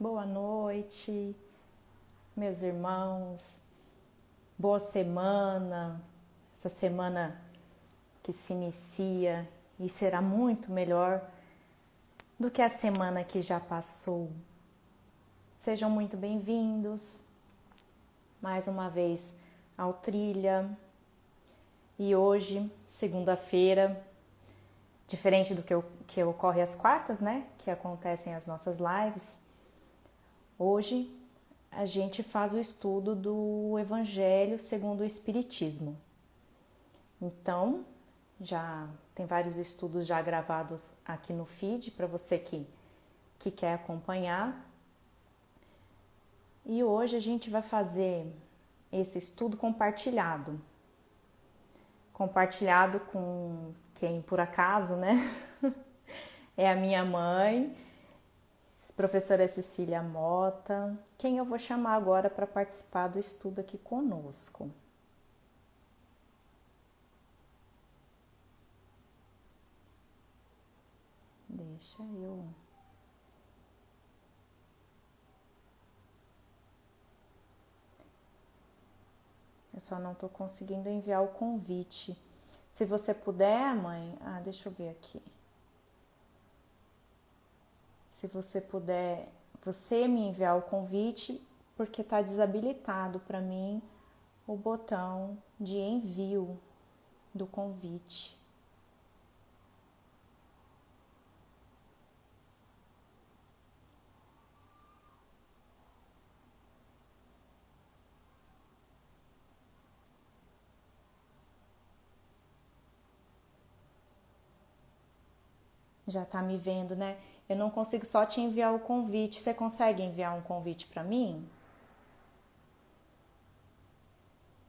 Boa noite, meus irmãos. Boa semana. Essa semana que se inicia e será muito melhor do que a semana que já passou. Sejam muito bem-vindos mais uma vez ao Trilha. E hoje, segunda-feira, diferente do que ocorre às quartas, né? Que acontecem as nossas lives. Hoje a gente faz o estudo do Evangelho segundo o Espiritismo. Então, já tem vários estudos já gravados aqui no feed para você que quer acompanhar. E hoje a gente vai fazer esse estudo compartilhado. Compartilhado com quem por acaso, né? É a minha mãe, professora Cecília Mota, quem eu vou chamar agora para participar do estudo aqui conosco. Deixa eu... Eu só não estou conseguindo enviar o convite. Se você puder, mãe... deixa eu ver aqui. Se você puder, você me enviar o convite, porque está desabilitado para mim o botão de envio do convite. Já tá me vendo, né? Eu não consigo só te enviar o convite. Você consegue enviar um convite para mim?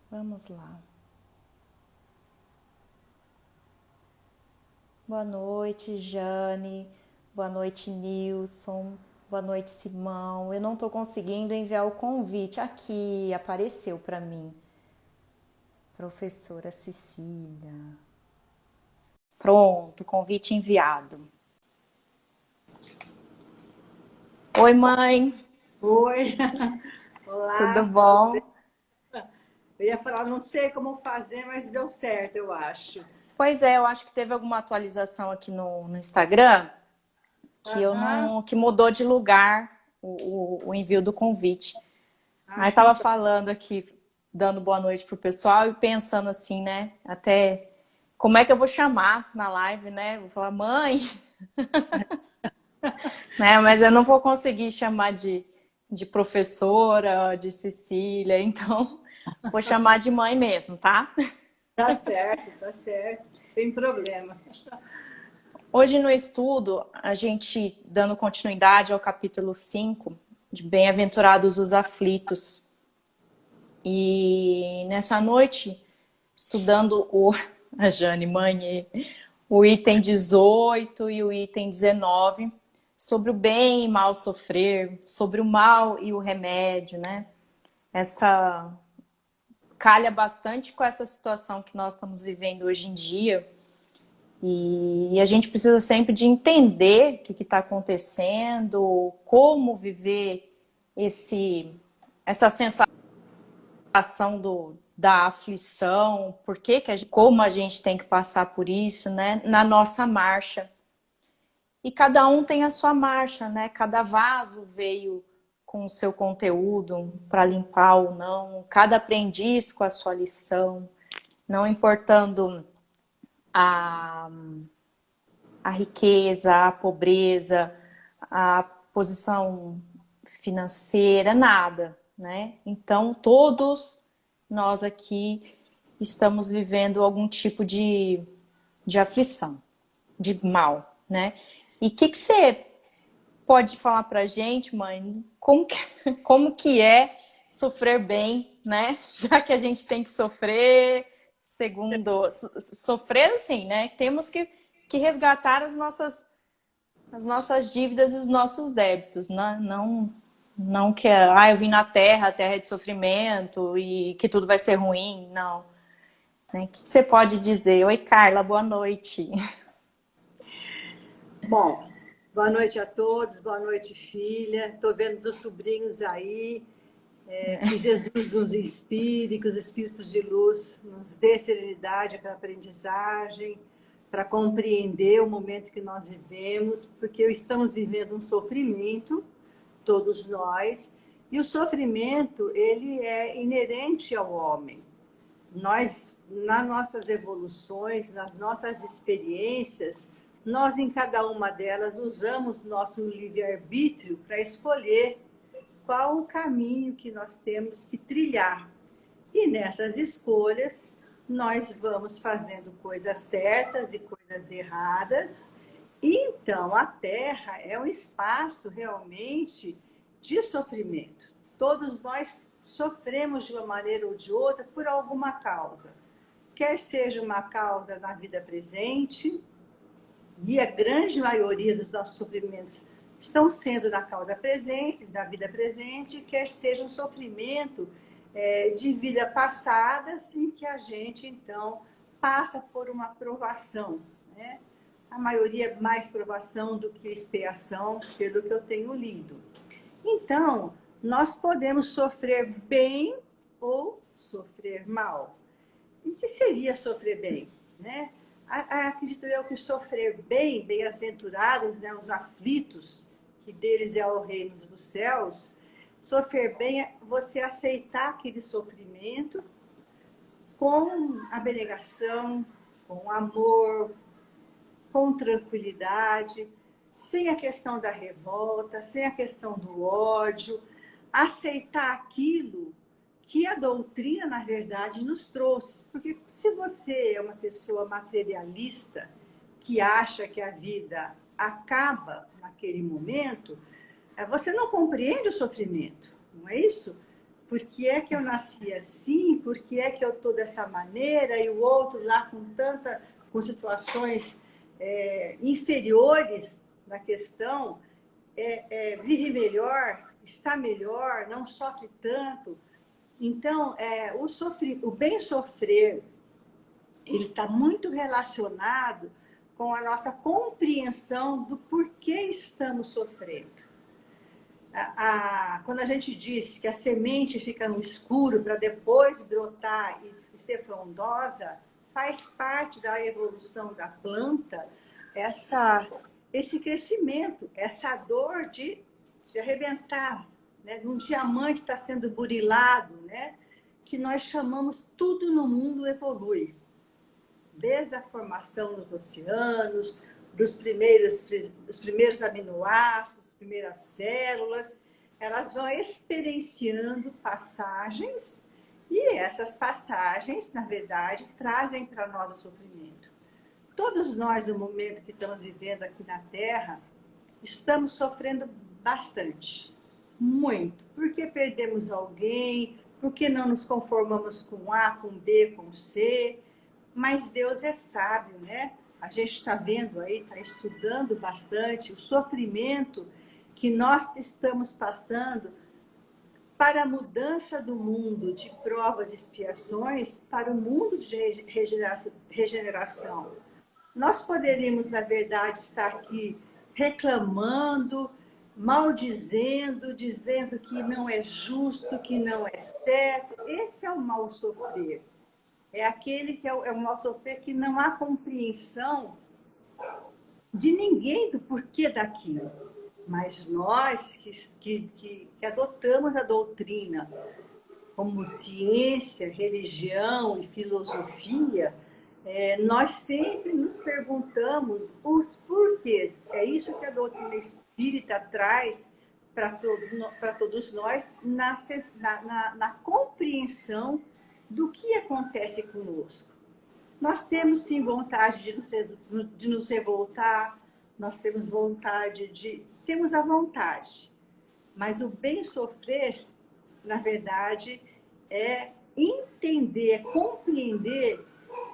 Vamos lá. Boa noite, Jane. Boa noite, Nilson. Boa noite, Simão. Eu não tô conseguindo enviar o convite. Aqui, apareceu para mim. Professora Cecília. Pronto, convite enviado. Oi, mãe. Oi, Tudo olá, tudo bem? bom? Eu ia falar, não sei como fazer, mas deu certo, eu acho. Pois é, eu acho que teve alguma atualização aqui no Instagram que eu Aham, não, que mudou de lugar o envio do convite. Aí tava então, falando aqui, dando boa noite pro pessoal e pensando assim, né? Até como é que eu vou chamar na live, né? Vou falar, mãe, né? Mas eu não vou conseguir chamar de professora, de Cecília, então vou chamar de mãe mesmo, tá? tá certo, sem problema. Hoje no estudo, a gente dando continuidade ao capítulo 5 de Bem-aventurados os aflitos. E nessa noite, estudando a Jane Manhê, o item 18 e o item 19, sobre o bem e mal sofrer, sobre o mal e o remédio, né? Essa calha bastante com essa situação que nós estamos vivendo hoje em dia. E a gente precisa sempre de entender o que está acontecendo, como viver essa sensação da aflição, como a gente tem que passar por isso, né? Na nossa marcha. E cada um tem a sua marcha, né? Cada vaso veio com o seu conteúdo para limpar ou não, cada aprendiz com a sua lição, não importando a a riqueza, a pobreza, a posição financeira, nada, né? Então, todos nós aqui estamos vivendo algum tipo de aflição, de mal, né? E o que você pode falar pra gente, mãe? Como que é sofrer bem, né? Já que a gente tem que sofrer, sofrer assim, né? Temos que resgatar as nossas dívidas e os nossos débitos, né? Não que eu vim na Terra, a Terra é de sofrimento e que tudo vai ser ruim, não. Né? O que você pode dizer? Oi, Carla, boa noite. Bom, Boa noite a todos, boa noite, filha. Estou vendo os sobrinhos aí. Que Jesus nos inspire, que os espíritos de luz nos dê serenidade para a aprendizagem, para compreender o momento que nós vivemos, porque estamos vivendo um sofrimento, todos nós, e o sofrimento, ele é inerente ao homem. Nós, nas nossas evoluções, nas nossas experiências, nós em cada uma delas usamos nosso livre-arbítrio para escolher qual o caminho que nós temos que trilhar. E nessas escolhas, nós vamos fazendo coisas certas e coisas erradas. E então, a Terra é um espaço realmente de sofrimento. Todos nós sofremos de uma maneira ou de outra por alguma causa. Quer seja uma causa na vida presente, e a grande maioria dos nossos sofrimentos estão sendo da causa presente, da vida presente, quer seja um sofrimento de vida passada, assim que a gente, então, passa por uma provação, né? A maioria mais provação do que expiação, pelo que eu tenho lido. Então, nós podemos sofrer bem ou sofrer mal. E o que seria sofrer bem, né? Acredito eu que sofrer bem, bem-aventurados, né, os aflitos, que deles é o reino dos céus, sofrer bem é você aceitar aquele sofrimento com abnegação, com amor, com tranquilidade, sem a questão da revolta, sem a questão do ódio, aceitar aquilo que a doutrina, na verdade, nos trouxe. Porque se você é uma pessoa materialista, que acha que a vida acaba naquele momento, você não compreende o sofrimento, não é isso? Por que é que eu nasci assim? Por que é que eu estou dessa maneira? E o outro lá com situações inferiores na questão, vive melhor, está melhor, não sofre tanto. Então, o bem sofrer, ele está muito relacionado com a nossa compreensão do porquê estamos sofrendo. Quando a gente diz que a semente fica no escuro para depois brotar e ser frondosa, faz parte da evolução da planta esse crescimento, essa dor de arrebentar, né? Um diamante está sendo burilado, né? Que nós chamamos tudo no mundo evolui. Desde a formação nos oceanos, dos primeiros aminoácidos, primeiras células, elas vão experienciando passagens e essas passagens, na verdade, trazem para nós o sofrimento. Todos nós, no momento que estamos vivendo aqui na Terra, estamos sofrendo bastante, muito, porque perdemos alguém, porque não nos conformamos com A, com B, com C, mas Deus é sábio, né? A gente está vendo aí, está estudando bastante o sofrimento que nós estamos passando para a mudança do mundo de provas e expiações para o mundo de regeneração. Nós poderíamos, na verdade, estar aqui reclamando, maldizendo, dizendo que não é justo, que não é certo. Esse é o mal sofrer. É aquele que é o mal sofrer que não há compreensão de ninguém do porquê daquilo. Mas nós que adotamos a doutrina como ciência, religião e filosofia, nós sempre nos perguntamos os porquês. É isso que a doutrina espírita traz para todos nós na compreensão do que acontece conosco. Nós temos sim vontade de nos revoltar, nós temos temos a vontade, mas o bem sofrer, na verdade, é entender, é compreender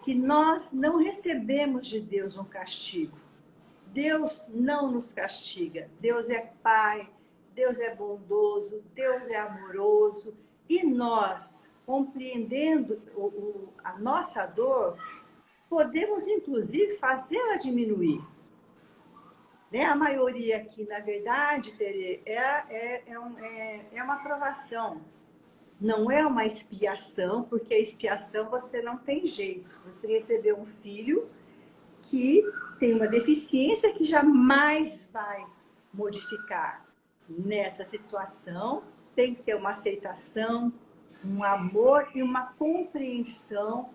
que nós não recebemos de Deus um castigo. Deus não nos castiga. Deus é Pai, Deus é bondoso, Deus é amoroso. E nós, compreendendo a nossa dor, podemos, inclusive, fazê-la diminuir. né? A maioria aqui, na verdade, Tere, é uma provação. Não é uma expiação, porque a expiação você não tem jeito. Você recebeu um filho que tem uma deficiência que jamais vai modificar. Nessa situação, tem que ter uma aceitação, um amor e uma compreensão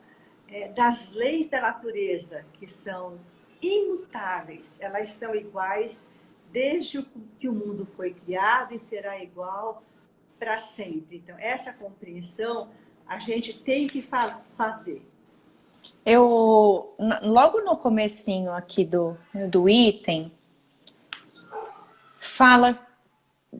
das leis da natureza, que são imutáveis. Elas são iguais desde que o mundo foi criado e será igual para sempre. Então, essa compreensão a gente tem que fazer. Logo no comecinho aqui do item, fala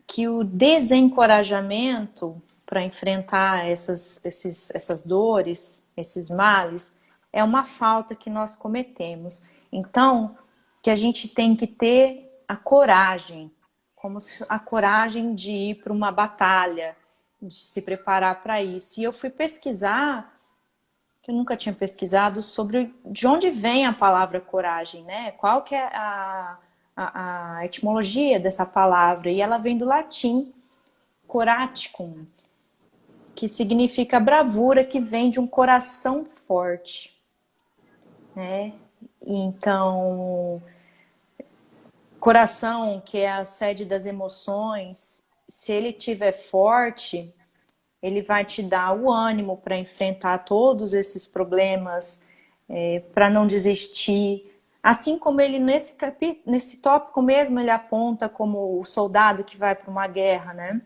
que o desencorajamento para enfrentar essas dores, esses males, é uma falta que nós cometemos. Então, que a gente tem que ter a coragem, como a coragem de ir para uma batalha, de se preparar para isso. E eu fui pesquisar, que eu nunca tinha pesquisado, sobre de onde vem a palavra coragem, né? Qual que é a etimologia dessa palavra, e ela vem do latim, coraticum, que significa bravura, que vem de um coração forte, né? Então, coração, que é a sede das emoções, se ele tiver forte, ele vai te dar o ânimo para enfrentar todos esses problemas, para não desistir. Assim como ele, nesse tópico mesmo, ele aponta como o soldado que vai para uma guerra, né?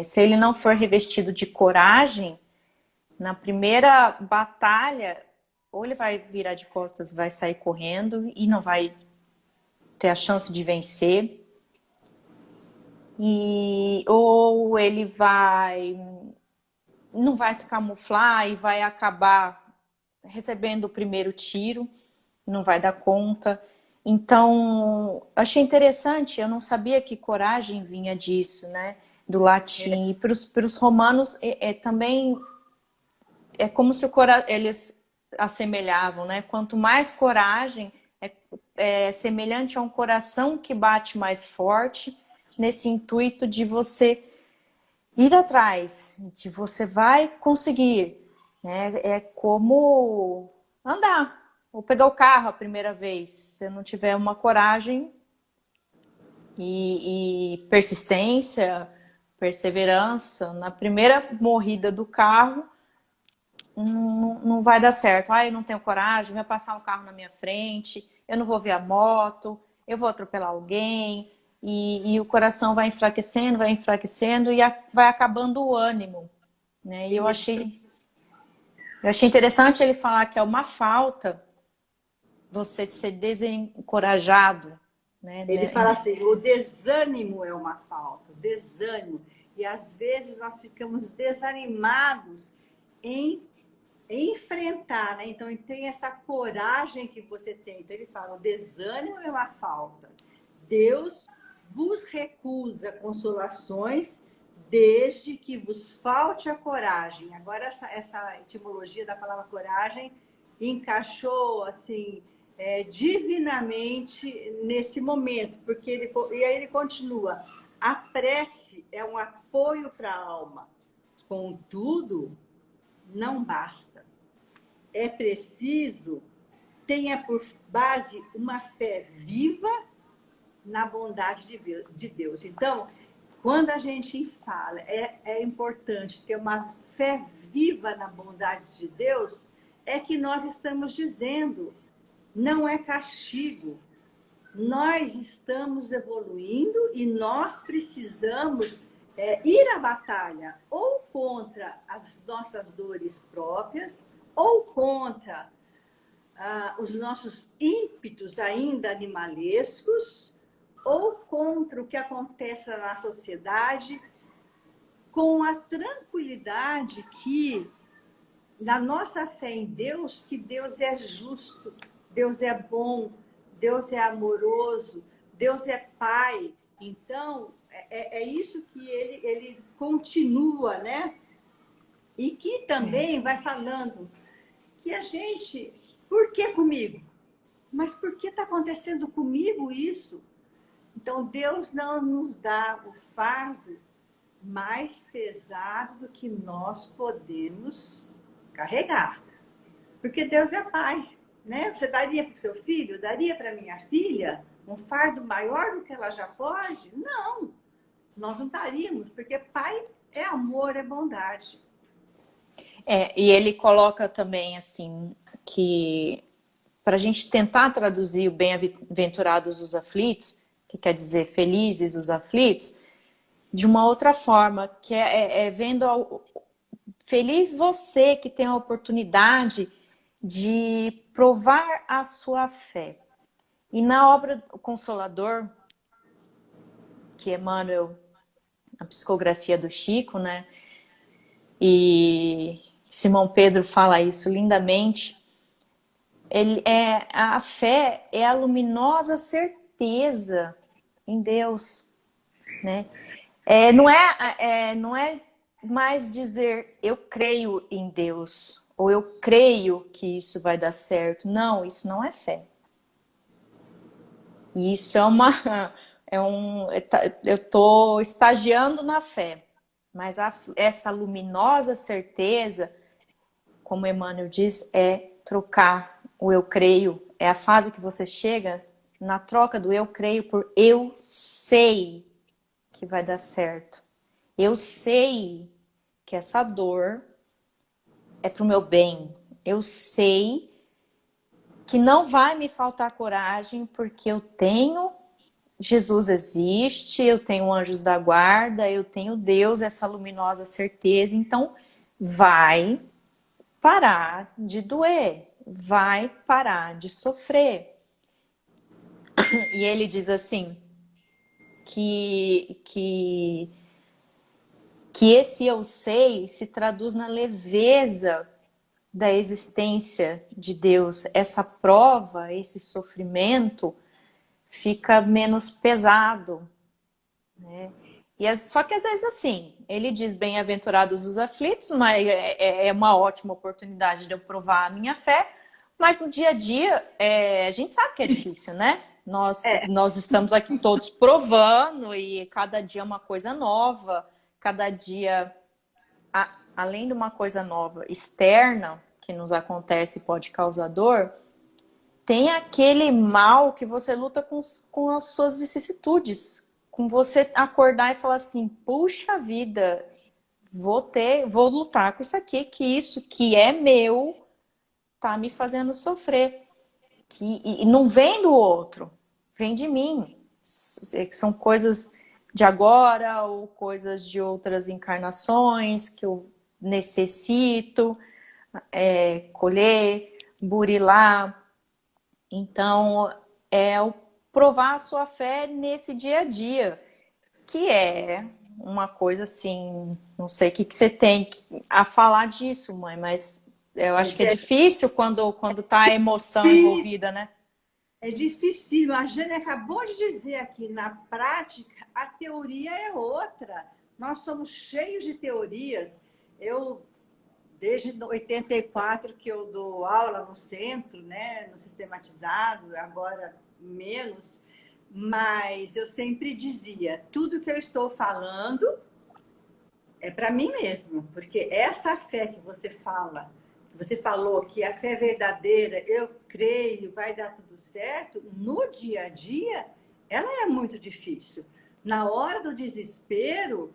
Se ele não for revestido de coragem, na primeira batalha, ou ele vai virar de costas, vai sair correndo e não vai ter a chance de vencer, ou ele não vai se camuflar e vai acabar recebendo o primeiro tiro, não vai dar conta. Então, achei interessante, eu não sabia que coragem vinha disso, né? Do latim. E para os romanos também é como se eles assemelhavam, né? Quanto mais coragem, é semelhante a um coração que bate mais forte, nesse intuito de você ir atrás, de você vai conseguir, né? É como andar, ou pegar o carro a primeira vez. Se não tiver uma coragem e persistência, perseverança, na primeira morrida do carro, não vai dar certo. Eu não tenho coragem, vai passar um carro na minha frente, eu não vou ver a moto, eu vou atropelar alguém, e o coração vai enfraquecendo e vai acabando o ânimo, né? E eu achei interessante ele falar que é uma falta você ser desencorajado, né? Ele fala assim, o desânimo é uma falta, o desânimo. E às vezes nós ficamos desanimados em enfrentar, né? Então tem essa coragem que você tem. Então ele fala, o desânimo é uma falta. Deus vos recusa consolações desde que vos falte a coragem. Agora essa etimologia da palavra coragem encaixou assim divinamente nesse momento, porque e aí ele continua: a prece é um apoio para a alma, contudo não basta. É preciso tenha por base uma fé viva na bondade de Deus. Então, quando a gente fala, é importante ter uma fé viva na bondade de Deus, é que nós estamos dizendo, não é castigo. Nós estamos evoluindo e nós precisamos ir à batalha ou contra as nossas dores próprias ou contra os nossos ímpetos ainda animalescos ou contra o que acontece na sociedade, com a tranquilidade que, na nossa fé em Deus, que Deus é justo, Deus é bom, Deus é amoroso, Deus é Pai. Então, é isso que ele continua, né? E que também vai falando que a gente... Por que comigo? Mas por que está acontecendo comigo isso? Então, Deus não nos dá o fardo mais pesado do que nós podemos carregar. Porque Deus é pai, né? Você daria para o seu filho, daria para minha filha um fardo maior do que ela já pode? Não, nós não daríamos, porque pai é amor, é bondade. E ele coloca também assim que para a gente tentar traduzir o bem-aventurados os aflitos, que quer dizer felizes os aflitos, de uma outra forma, que é vendo feliz você que tem a oportunidade de provar a sua fé. E na obra O Consolador, que Emmanuel, a psicografia do Chico, né? E Simão Pedro fala isso lindamente. A fé é a luminosa certeza em Deus, né? Não é mais dizer eu creio em Deus ou eu creio que isso vai dar certo. Não, isso não é fé. Isso é eu estou estagiando na fé, mas essa luminosa certeza, como Emmanuel diz, é trocar o eu creio. É a fase que você chega na troca do eu creio por eu sei que vai dar certo. Eu sei que essa dor é para o meu bem. Eu sei que não vai me faltar coragem porque eu tenho Jesus existe, eu tenho anjos da guarda, eu tenho Deus, essa luminosa certeza. Então, vai parar de doer, vai parar de sofrer. E ele diz assim, que esse eu sei se traduz na leveza da existência de Deus. Essa prova, esse sofrimento fica menos pesado, né? Só que às vezes assim, ele diz bem-aventurados os aflitos, mas é uma ótima oportunidade de eu provar a minha fé, mas no dia a dia a gente sabe que é difícil, né? Nós estamos aqui todos provando e cada dia é uma coisa nova, cada dia, além de uma coisa nova externa que nos acontece e pode causar dor, tem aquele mal que você luta com as suas vicissitudes, com você acordar e falar assim, puxa vida, vou lutar com isso aqui, que isso que é meu tá me fazendo sofrer. E não vem do outro, vem de mim. São coisas de agora ou coisas de outras encarnações que eu necessito colher, burilar. Então, é o provar a sua fé nesse dia a dia, que é uma coisa assim, não sei o que você tem a falar disso, mãe, mas eu acho Mas que é difícil quando tá a emoção envolvida, né? é difícil. A Jane acabou de dizer aqui, na prática, a teoria é outra. Nós somos cheios de teorias. Eu, desde 84 que eu dou aula no centro, né, no sistematizado, agora menos, mas eu sempre dizia, tudo que eu estou falando é para mim mesmo, porque essa fé que você fala, que você falou que a fé é verdadeira, eu creio, vai dar tudo certo, no dia a dia, ela é muito difícil. Na hora do desespero,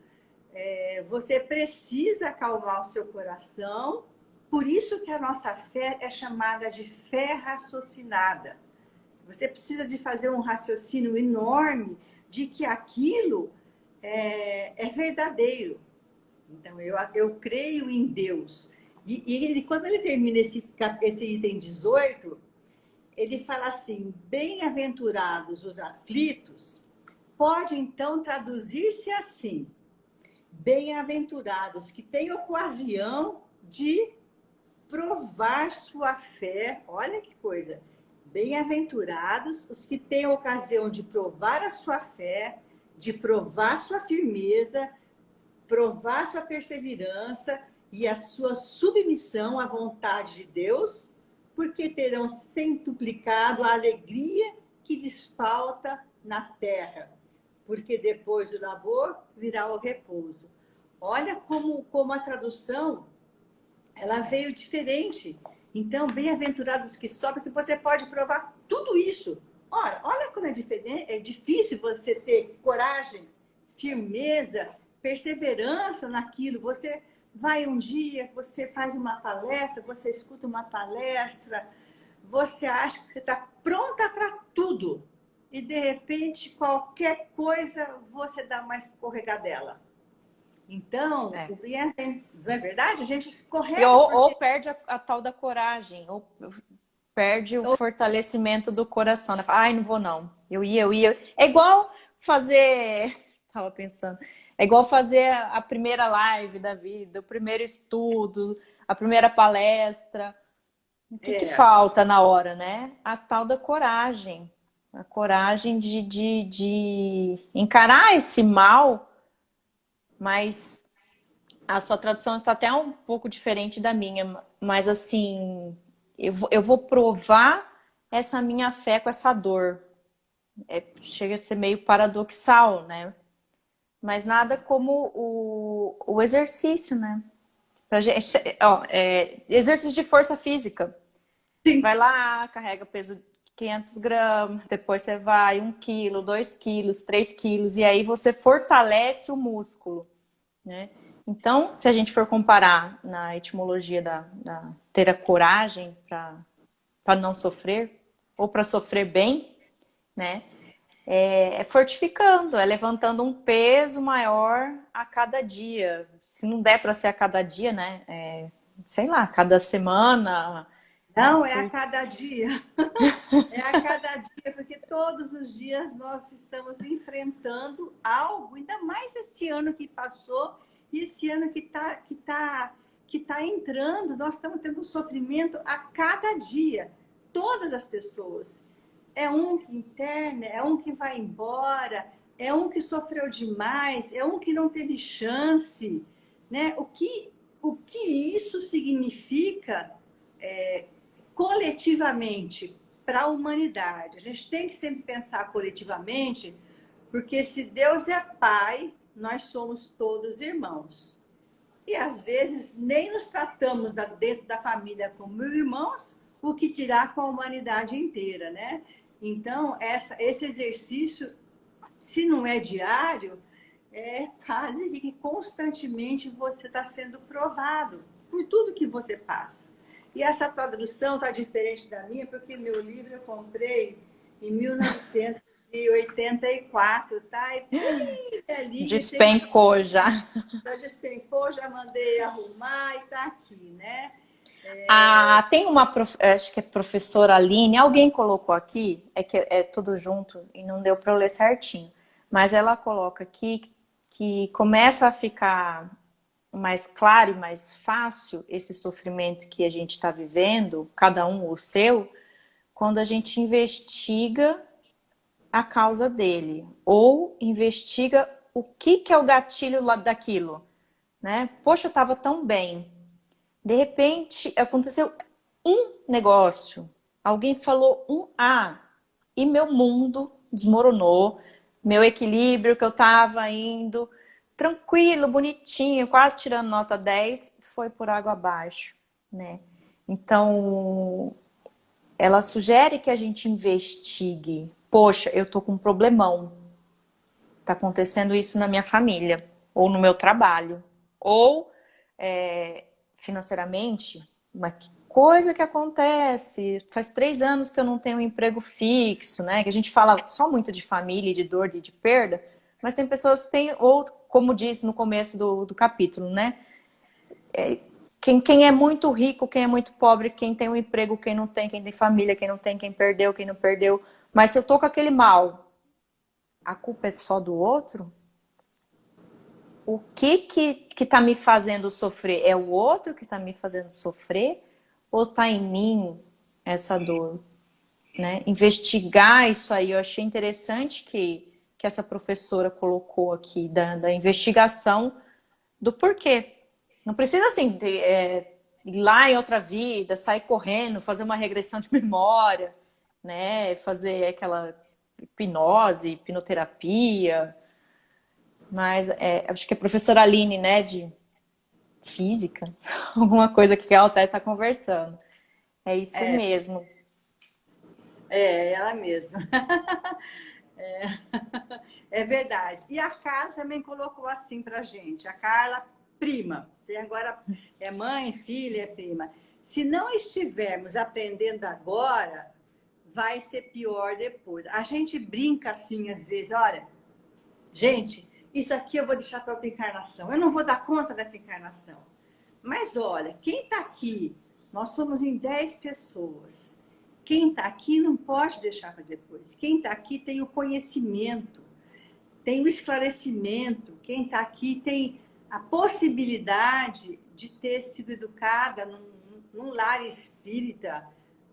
você precisa acalmar o seu coração, por isso que a nossa fé é chamada de fé raciocinada. Você precisa de fazer um raciocínio enorme de que aquilo é verdadeiro. Então, eu creio em Deus. E quando ele termina esse item 18, ele fala assim, bem-aventurados os aflitos, pode então traduzir-se assim, bem-aventurados que têm ocasião de provar sua fé, olha que coisa, bem-aventurados os que têm ocasião de provar a sua fé, de provar sua firmeza, provar sua perseverança e a sua submissão à vontade de Deus porque terão centuplicado a alegria que lhes falta na terra, porque depois do labor virá o repouso. Olha como a tradução ela veio diferente. Então, bem-aventurados que sobram, que você pode provar tudo isso. Olha como é diferente, é difícil você ter coragem, firmeza, perseverança naquilo. Você vai um dia, você faz uma palestra, você escuta uma palestra, você acha que está pronta para tudo. E, de repente, qualquer coisa, você dá uma escorregadela. Então, É. não é verdade? A gente E escorrega ou porque... perde a tal da coragem, ou perde o fortalecimento do coração, né? Ai, não vou não. Eu ia. É igual fazer. Tava pensando. É igual fazer a primeira live da vida, o primeiro estudo, a primeira palestra. O que que É, falta na hora, né? A tal da coragem. A coragem de encarar esse mal, mas a sua tradução está até um pouco diferente da minha, mas assim, eu vou provar essa minha fé com essa dor. Chega a ser meio paradoxal, né? Mas nada como o exercício, né? Pra gente, ó, exercício de força física. sim. Vai lá, carrega peso de 500 gramas, depois você vai 1 quilo, 2 quilos, 3 quilos, e aí você fortalece o músculo, né? Então, se a gente for comparar na etimologia da ter a coragem para não sofrer, ou para sofrer bem, né? É fortificando, é levantando um peso maior a cada dia. Se não der para ser a cada dia, né? Sei lá, cada semana, né? Não é a cada dia. É a cada dia, porque todos os dias nós estamos enfrentando algo, ainda mais esse ano que passou e esse ano que tá entrando, nós estamos tendo um sofrimento a cada dia. Todas as pessoas. É um que interna, é um que vai embora, é um que sofreu demais, é um que não teve chance, né? O que isso significa coletivamente para a humanidade? A gente tem que sempre pensar coletivamente, porque se Deus é Pai, nós somos todos irmãos. E às vezes nem nos tratamos dentro da família como irmãos, o que dirá com a humanidade inteira, né? Então, esse exercício, se não é diário, é quase que constantemente você está sendo provado por tudo que você passa. E essa tradução está diferente da minha, porque meu livro eu comprei em 1984, tá? E velhinho, tem uma... Despencou já. Já despencou, já mandei arrumar e está aqui, né? Ah, tem uma, acho que é professora Aline, alguém colocou aqui, é que é tudo junto e não deu para eu ler certinho, mas ela coloca aqui que começa a ficar mais claro e mais fácil esse sofrimento que a gente está vivendo, cada um o seu, quando a gente investiga a causa dele, ou investiga o que é o gatilho lá daquilo, né? Poxa, eu estava tão bem, de repente, aconteceu um negócio. Alguém falou um A e meu mundo desmoronou. Meu equilíbrio que eu estava indo tranquilo, bonitinho, quase tirando nota 10, foi por água abaixo, né? Então, ela sugere que a gente investigue. Poxa, eu tô com um problemão. Tá acontecendo isso na minha família, ou no meu trabalho, ou financeiramente, uma coisa que acontece. Faz 3 anos que eu não tenho um emprego fixo, né? Que a gente fala só muito de família, de dor e de perda, mas tem pessoas que têm, ou como disse no começo do capítulo, né? Quem é muito rico, quem é muito pobre, quem tem um emprego, quem não tem, quem tem família, quem não tem, quem perdeu, quem não perdeu. Mas se eu tô com aquele mal, a culpa é só do outro? O que tá me fazendo sofrer? É o outro que tá me fazendo sofrer? Ou tá em mim essa dor? Né? Investigar isso aí, eu achei interessante que essa professora colocou aqui, da investigação do porquê. Não precisa assim, ir lá em outra vida, sair correndo, fazer uma regressão de memória, né? Fazer aquela hipnose, hipnoterapia. Mas acho que a professora Aline, né, de física, alguma coisa que ela até está conversando. É isso mesmo. É, ela mesma. É verdade. E a Carla também colocou assim pra gente. A Carla, prima. Tem agora é mãe, filha, é prima. Se não estivermos aprendendo agora, vai ser pior depois. A gente brinca assim às vezes, olha, gente, isso aqui eu vou deixar para outra encarnação. Eu não vou dar conta dessa encarnação. Mas olha, quem está aqui, nós somos em 10 pessoas. Quem está aqui não pode deixar para depois. Quem está aqui tem o conhecimento, tem o esclarecimento. Quem está aqui tem a possibilidade de ter sido educada num lar espírita.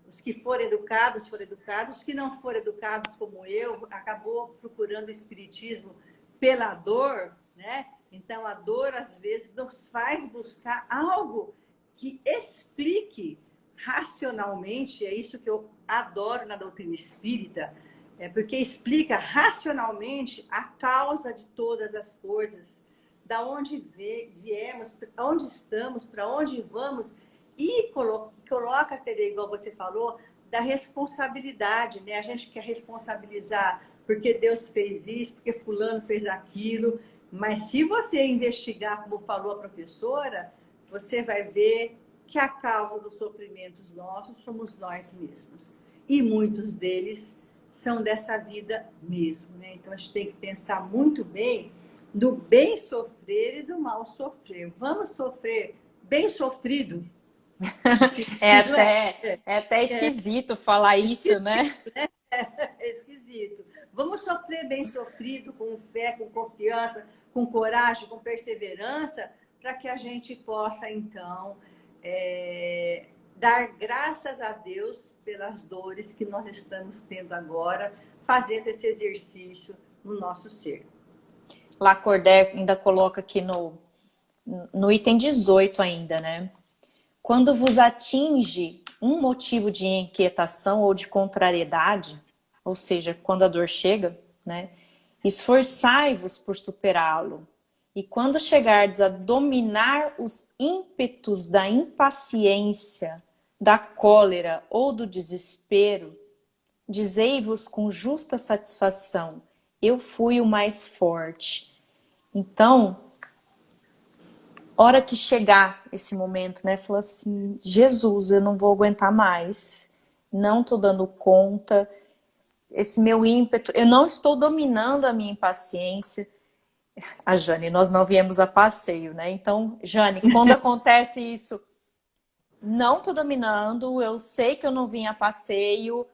Os que forem educados, foram educados. Os que não foram educados, como eu, acabou procurando o espiritismo pela dor, né? Então, a dor, às vezes, nos faz buscar algo que explique racionalmente, é isso que eu adoro na doutrina espírita, porque explica racionalmente a causa de todas as coisas, da onde viemos, onde estamos, para onde vamos, e coloca, igual você falou, da responsabilidade, né? A gente quer responsabilizar porque Deus fez isso, porque fulano fez aquilo, mas se você investigar, como falou a professora, você vai ver que a causa dos sofrimentos nossos somos nós mesmos. E muitos deles são dessa vida mesmo, né? Então a gente tem que pensar muito bem do bem sofrer e do mal sofrer. Vamos sofrer bem sofrido? É até esquisito falar isso, né? É esquisito. Vamos sofrer bem sofrido, com fé, com confiança, com coragem, com perseverança, para que a gente possa, então, dar graças a Deus pelas dores que nós estamos tendo agora, fazendo esse exercício no nosso ser. Lacordaire ainda coloca aqui no item 18 ainda, né? Quando vos atinge um motivo de inquietação ou de contrariedade, ou seja, quando a dor chega, né? Esforçai-vos por superá-lo. E quando chegardes a dominar os ímpetos da impaciência, da cólera ou do desespero, dizei-vos com justa satisfação, eu fui o mais forte. Então, hora que chegar esse momento, né? Falou assim, Jesus, eu não vou aguentar mais. Não tô dando conta. Esse meu ímpeto, eu não estou dominando a minha impaciência. A Jane, nós não viemos a passeio, né? Então, Jane, quando acontece isso, não tô dominando, eu sei que eu não vim a passeio,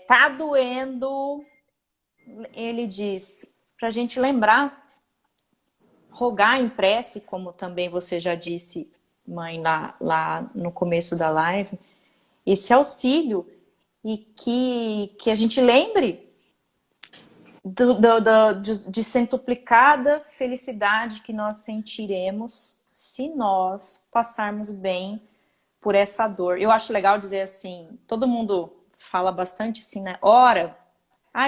tá doendo. Ele diz, pra gente lembrar, rogar em prece, como também você já disse, mãe, lá no começo da live, esse auxílio e que a gente lembre de centuplicada felicidade que nós sentiremos se nós passarmos bem por essa dor. Eu acho legal dizer assim, todo mundo fala bastante assim, né? Ora,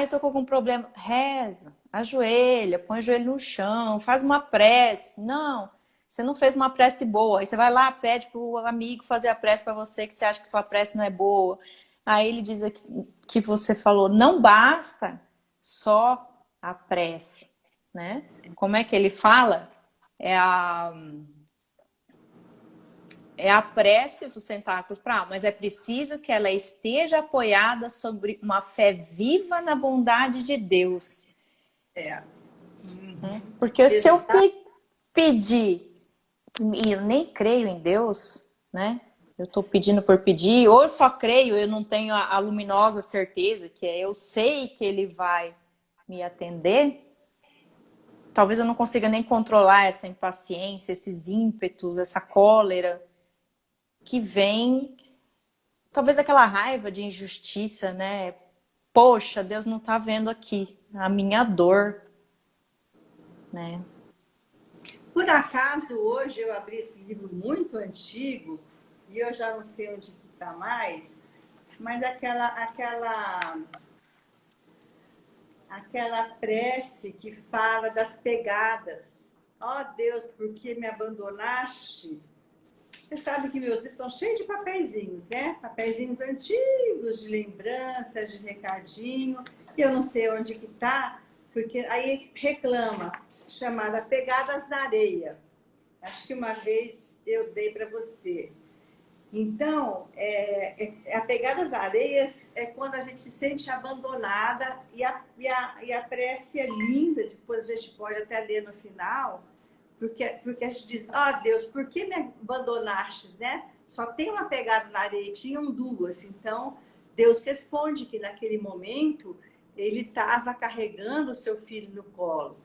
eu tô com algum problema. Reza, ajoelha, põe o joelho no chão, faz uma prece. Não, você não fez uma prece boa. Aí você vai lá, pede pro amigo fazer a prece para você, que você acha que sua prece não é boa. Aí ele diz aqui, que você falou, não basta só a prece, né? Como é que ele fala? É a prece o sustentáculo para, mas é preciso que ela esteja apoiada sobre uma fé viva na bondade de Deus. Porque se eu pedir, e eu nem creio em Deus, né? Eu estou pedindo por pedir, ou eu só creio, eu não tenho a luminosa certeza, que eu sei que Ele vai me atender, talvez eu não consiga nem controlar essa impaciência, esses ímpetos, essa cólera, que vem, talvez aquela raiva de injustiça, né? Poxa, Deus não está vendo aqui a minha dor, né? Por acaso, hoje eu abri esse livro muito antigo e eu já não sei onde está mais, mas aquela prece que fala das pegadas. Ó Deus, por que me abandonaste? Você sabe que meus livros são cheios de papeizinhos, né? Papeizinhos antigos, de lembrança, de recadinho. E eu não sei onde que tá, porque aí reclama, chamada Pegadas na Areia. Acho que uma vez eu dei para você. Então, a Pegadas na Areias é quando a gente se sente abandonada e a prece é linda, depois a gente pode até ler no final, porque a gente diz, ó Deus, por que me abandonaste, né? Só tem uma pegada na areia, tinham duas. Então, Deus responde que naquele momento ele estava carregando o seu filho no colo.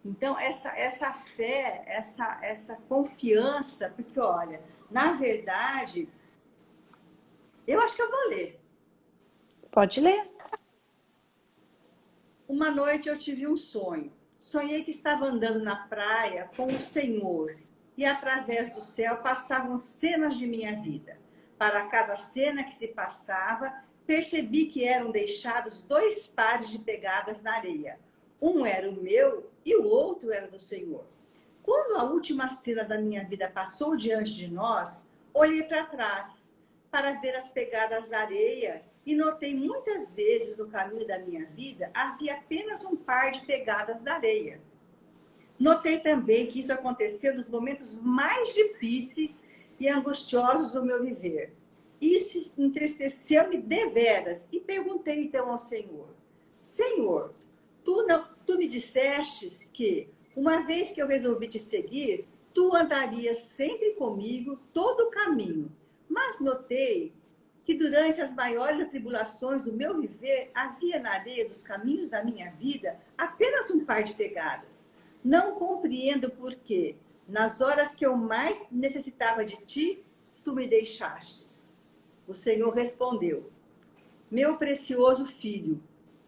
Então, essa fé, essa confiança, porque olha, na verdade, eu acho que eu vou ler. Pode ler. Uma noite eu tive um sonho. Sonhei que estava andando na praia com o Senhor e através do céu passavam cenas de minha vida. Para cada cena que se passava, percebi que eram deixados dois pares de pegadas na areia. Um era o meu e o outro era do Senhor. Quando a última cena da minha vida passou diante de nós, olhei para trás para ver as pegadas da areia e notei muitas vezes no caminho da minha vida havia apenas um par de pegadas da areia. Notei também que isso aconteceu nos momentos mais difíceis e angustiosos do meu viver. Isso entristeceu-me deveras e perguntei então ao Senhor: Senhor, tu me dissestes que, uma vez que eu resolvi te seguir, tu andarias sempre comigo todo o caminho. Mas notei que durante as maiores atribulações do meu viver, havia na areia dos caminhos da minha vida apenas um par de pegadas. Não compreendo por que, nas horas que eu mais necessitava de ti, tu me deixastes. O Senhor respondeu: meu precioso filho,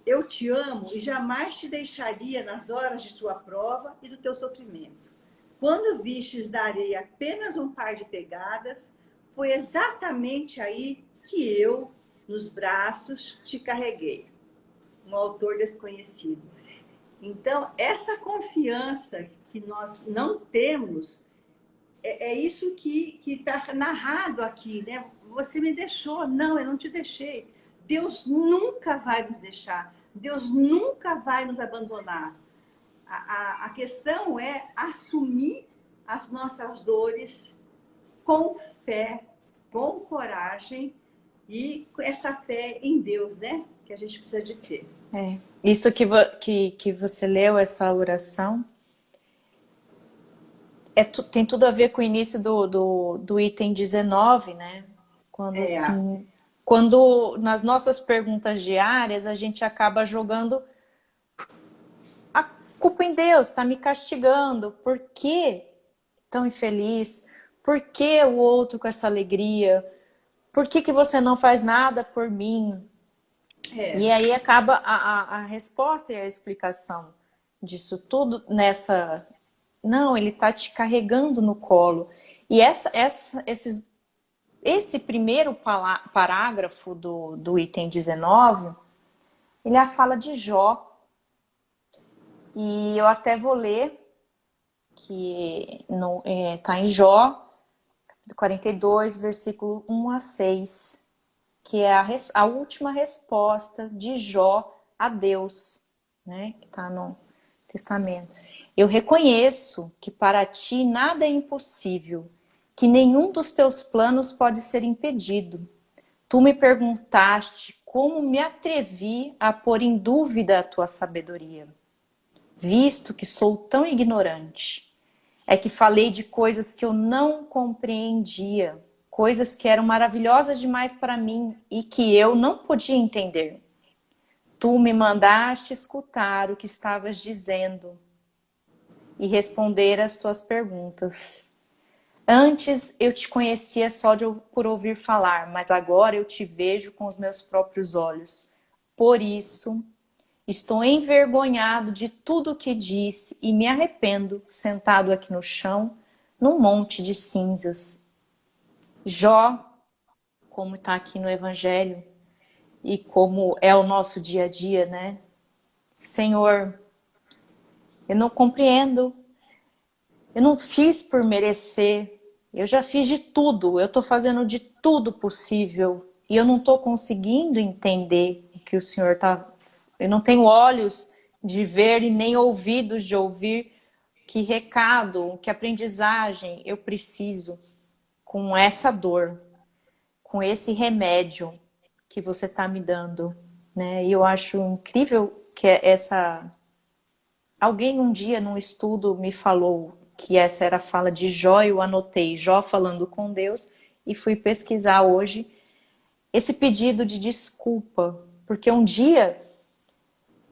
eu te amo e jamais te deixaria nas horas de tua prova e do teu sofrimento. Quando vistes da areia apenas um par de pegadas, foi exatamente aí que eu, nos braços, te carreguei. Um autor desconhecido. Então, essa confiança que nós não temos, é isso que está narrado aqui, né? Você me deixou. Não, eu não te deixei. Deus nunca vai nos deixar. Deus nunca vai nos abandonar. A questão é assumir as nossas dores com fé, com coragem e com essa fé em Deus, né? Que a gente precisa de ter. Isso que você leu, essa oração, tem tudo a ver com o início do item 19, né? Quando É, assim, quando nas nossas perguntas diárias a gente acaba jogando a culpa em Deus, tá me castigando, por que tão infeliz? Por que o outro com essa alegria? Por que você não faz nada por mim? é, E aí acaba a resposta e a explicação disso tudo nessa. Não, ele tá te carregando no colo. E esse primeiro parágrafo do item 19, ele fala de Jó. E eu até vou ler, que está em Jó, 42, versículo 1 a 6, que é a última resposta de Jó a Deus, né? Que está no Testamento. Eu reconheço que para ti nada é impossível, que nenhum dos teus planos pode ser impedido. Tu me perguntaste como me atrevi a pôr em dúvida a tua sabedoria, visto que sou tão ignorante. É que falei de coisas que eu não compreendia, coisas que eram maravilhosas demais para mim e que eu não podia entender. Tu me mandaste escutar o que estavas dizendo e responder às tuas perguntas. Antes eu te conhecia só por ouvir falar, mas agora eu te vejo com os meus próprios olhos. Por isso, estou envergonhado de tudo o que disse e me arrependo, sentado aqui no chão, num monte de cinzas. Jó, como está aqui no Evangelho e como é o nosso dia a dia, né? Senhor, eu não compreendo, eu não fiz por merecer, eu já fiz de tudo, eu estou fazendo de tudo possível e eu não estou conseguindo entender o que o Senhor está. Eu não tenho olhos de ver e nem ouvidos de ouvir que recado, que aprendizagem eu preciso com essa dor, com esse remédio que você está me dando, né? E eu acho incrível que essa alguém um dia num estudo me falou que essa era a fala de Jó, eu anotei Jó falando com Deus e fui pesquisar hoje esse pedido de desculpa, porque um dia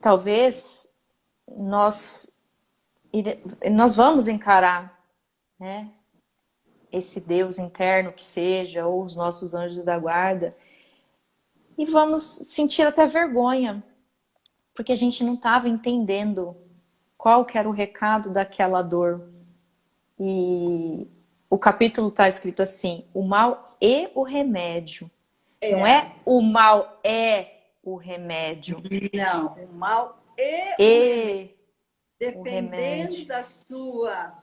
talvez nós nós vamos encarar, né, esse Deus interno que seja ou os nossos anjos da guarda e vamos sentir até vergonha, porque a gente não estava entendendo qual que era o recado daquela dor. E o capítulo está escrito assim: o mal e o remédio. Não É, é o mal é o remédio. não, o mal e o remédio. E o Dependendo remédio. da sua,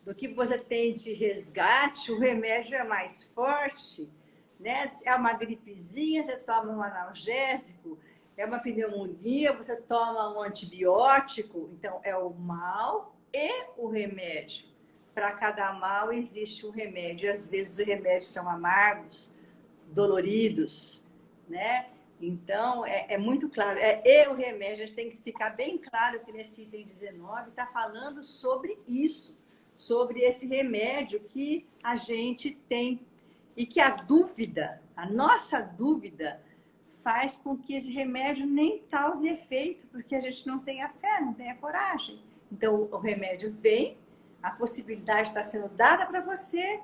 do que você tem de resgate, o remédio é mais forte, né? É uma gripezinha, você toma um analgésico, é uma pneumonia, você toma um antibiótico. Então, é o mal e o remédio. Para cada mal existe um remédio. E às vezes os remédios são amargos, doloridos, né? Então, é muito claro. E o remédio, a gente tem que ficar bem claro que nesse item 19 está falando sobre isso, sobre esse remédio que a gente tem e que a dúvida, a nossa dúvida, faz com que esse remédio nem cause efeito, porque a gente não tem a fé, não tem a coragem. Então, o remédio vem, a possibilidade está sendo dada para você,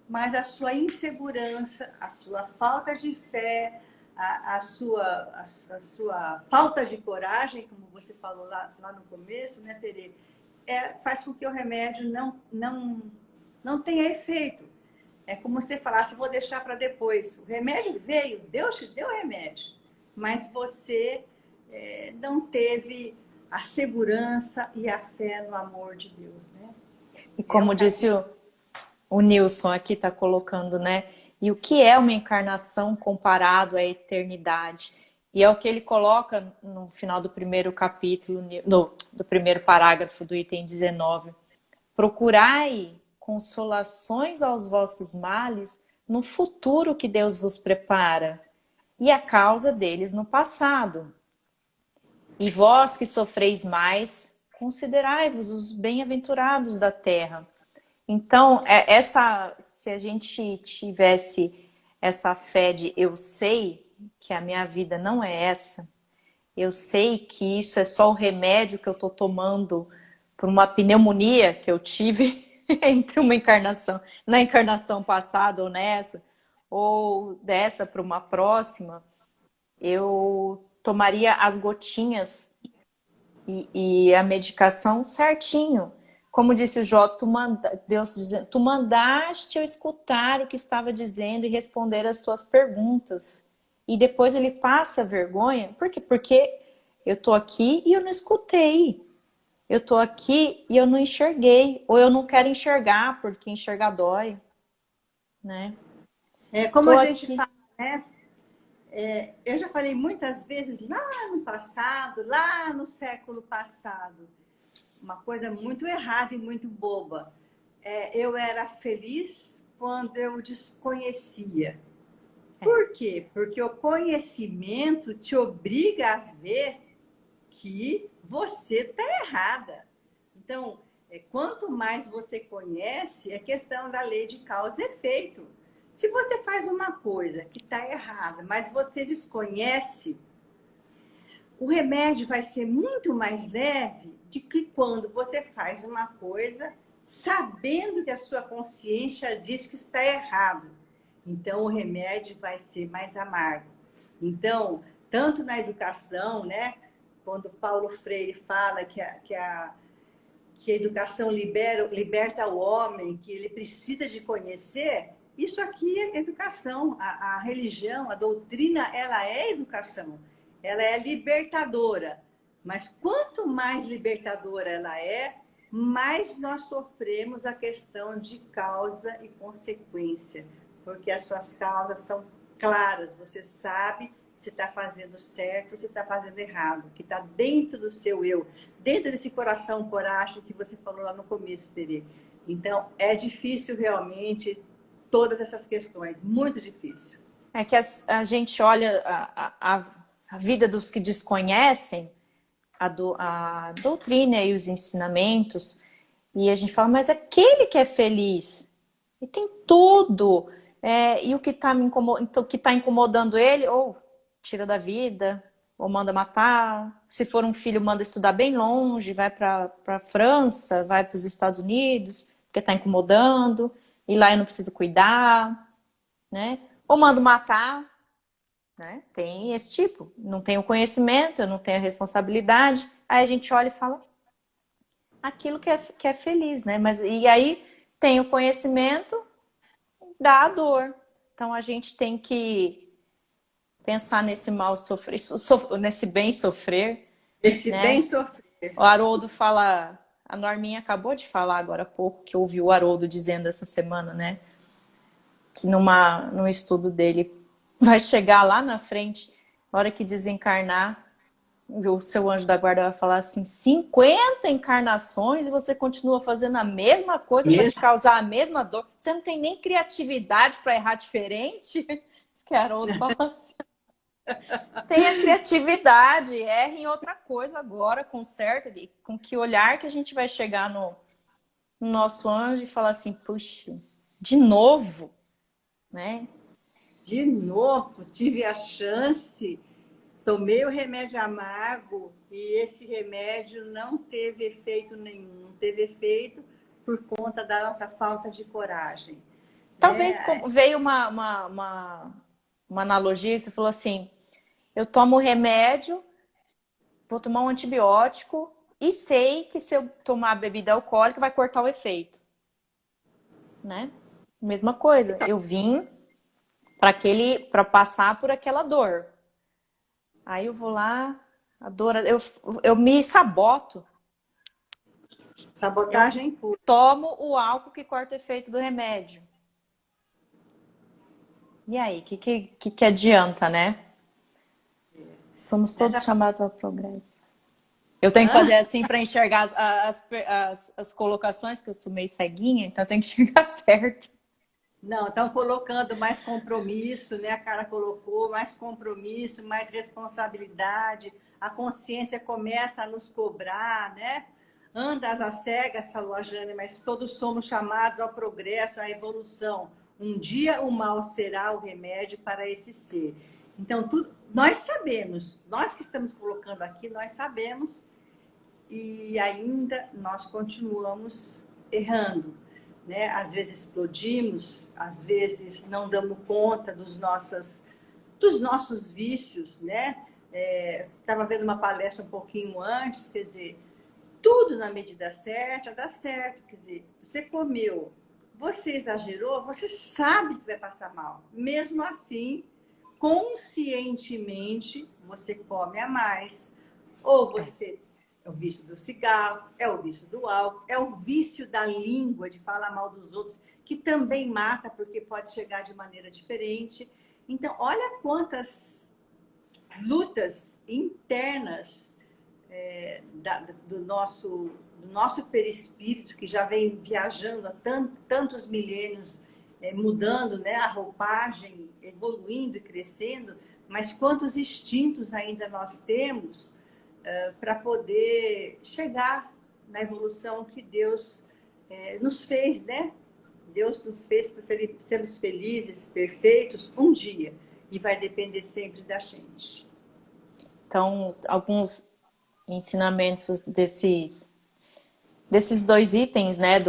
mas a sua insegurança, a sua falta de fé, a sua falta de coragem, como você falou lá no começo, né, Tere? Faz com que o remédio não tenha efeito. É como você falasse, vou deixar para depois. O remédio veio, Deus te deu o remédio, mas você não teve a segurança e a fé no amor de Deus, né? E É um como disse capítulo. o Nilson aqui, está colocando, né? E o que é uma encarnação comparado à eternidade? E é o que ele coloca no final do primeiro capítulo, do primeiro parágrafo do item 19. Procurai consolações aos vossos males no futuro que Deus vos prepara, e a causa deles no passado. E vós que sofreis mais, considerai-vos os bem-aventurados da terra. Então, se a gente tivesse essa fé de eu sei que a minha vida não é essa, eu sei que isso é só o remédio que eu estou tomando por uma pneumonia que eu tive entre uma encarnação, na encarnação passada ou nessa, ou dessa para uma próxima, eu tomaria as gotinhas e a medicação certinho. Como disse o Jó, Deus dizendo, tu mandaste eu escutar o que estava dizendo e responder as tuas perguntas. E depois ele passa vergonha. Por quê? Porque eu tô aqui e eu não escutei. Eu tô aqui e eu não enxerguei. Ou eu não quero enxergar, porque enxergar dói, né? Como Tô a gente aqui. fala, né? Eu já falei muitas vezes lá no passado, lá no século passado, uma coisa muito errada e muito boba. Eu era feliz quando eu desconhecia. É. Por quê? Porque o conhecimento te obriga a ver que você está errada. Então, quanto mais você conhece, é questão da lei de causa e efeito. Se você faz uma coisa que está errada, mas você desconhece, o remédio vai ser muito mais leve de que quando você faz uma coisa sabendo que a sua consciência diz que está errado. Então, o remédio vai ser mais amargo. Então, tanto na educação, né? Quando Paulo Freire fala que a educação liberta o homem, que ele precisa de conhecer, Isso aqui é educação. A religião, a doutrina, ela é educação. Ela é libertadora. Mas quanto mais libertadora ela é, mais nós sofremos a questão de causa e consequência. Porque as suas causas são claras. Você sabe se está fazendo certo ou se está fazendo errado. Que está dentro do seu eu. Dentro desse coração coragem que você falou lá no começo, Tere. Então, é difícil realmente todas essas questões. Muito difícil. É que a gente olha a vida dos que desconhecem a doutrina e os ensinamentos, e a gente fala, mas aquele que é feliz, e tem tudo, e o que está incomodando ele, ou tira da vida, ou manda matar. Se for um filho, manda estudar bem longe, vai para a França, vai para os Estados Unidos, porque está incomodando, e lá eu não preciso cuidar, né? Ou mando matar, né? Tem esse tipo. Não tenho conhecimento, eu não tenho a responsabilidade. Aí a gente olha e fala aquilo que é feliz, né? Mas, e aí tem o conhecimento, dá a dor. Então a gente tem que pensar nesse mal sofrer, nesse bem sofrer, Esse bem né? sofrer. O Haroldo fala, a Norminha acabou de falar agora há pouco, que eu ouvi o Haroldo dizendo essa semana, né? Que num estudo dele vai chegar lá na frente, na hora que desencarnar, o seu anjo da guarda vai falar assim, 50 encarnações e você continua fazendo a mesma coisa para te Mesmo? causar a mesma dor. Você não tem nem criatividade para errar diferente? Diz que Haroldo fala assim. Tenha criatividade, erre em outra coisa agora, conserta, com que olhar que a gente vai chegar no nosso anjo e falar assim, puxa, de novo, né? De novo, tive a chance, tomei o remédio amargo e esse remédio não teve efeito nenhum. Não teve efeito por conta da nossa falta de coragem. Talvez Né? veio uma analogia, você falou assim, eu tomo remédio, vou tomar um antibiótico e sei que se eu tomar bebida alcoólica vai cortar o efeito, né? Mesma coisa, eu vim para passar por aquela dor. Aí eu vou lá, a dor, eu me saboto, eu Sabotagem pura. tomo o álcool que corta o efeito do remédio. E aí, que adianta, né? Somos todos Essa... chamados ao progresso. Eu tenho que fazer assim para enxergar as colocações, que eu sou meio ceguinha, então eu tenho que chegar perto. Não, estão colocando mais compromisso, né? A cara colocou mais compromisso, mais responsabilidade. A consciência começa a nos cobrar, né? Andas às cegas, falou a Jane, mas todos somos chamados ao progresso, à evolução. Um dia o mal será o remédio para esse ser. Então, tudo, nós sabemos, nós que estamos colocando aqui, nós sabemos e ainda nós continuamos errando. Né? Às vezes explodimos, às vezes não damos conta dos nossos vícios, né? Estava vendo uma palestra um pouquinho antes, quer dizer, tudo na medida certa dá certo, quer dizer, você comeu, você exagerou, você sabe que vai passar mal. Mesmo assim, conscientemente, você come a mais, ou você é o vício do cigarro, é o vício do álcool, é o vício da língua, de falar mal dos outros, que também mata, porque pode chegar de maneira diferente. Então, olha quantas lutas internas do nosso perispírito, que já vem viajando há tantos milênios, mudando, né, a roupagem, evoluindo e crescendo, mas quantos instintos ainda nós temos para poder chegar na evolução que Deus nos fez, né? Deus nos fez para sermos felizes, perfeitos, um dia. E vai depender sempre da gente. Então, alguns ensinamentos desses dois itens, né,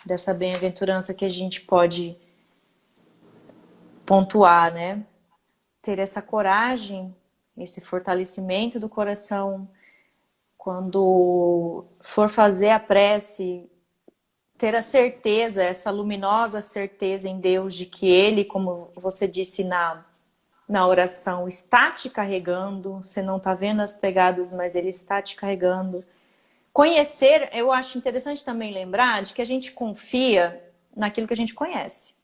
dessa bem-aventurança que a gente pode pontuar, né? Ter essa coragem, esse fortalecimento do coração, quando for fazer a prece, ter a certeza, essa luminosa certeza em Deus de que Ele, como você disse na oração, está te carregando. Você não está vendo as pegadas, mas Ele está te carregando. Conhecer, eu acho interessante também lembrar de que a gente confia naquilo que a gente conhece.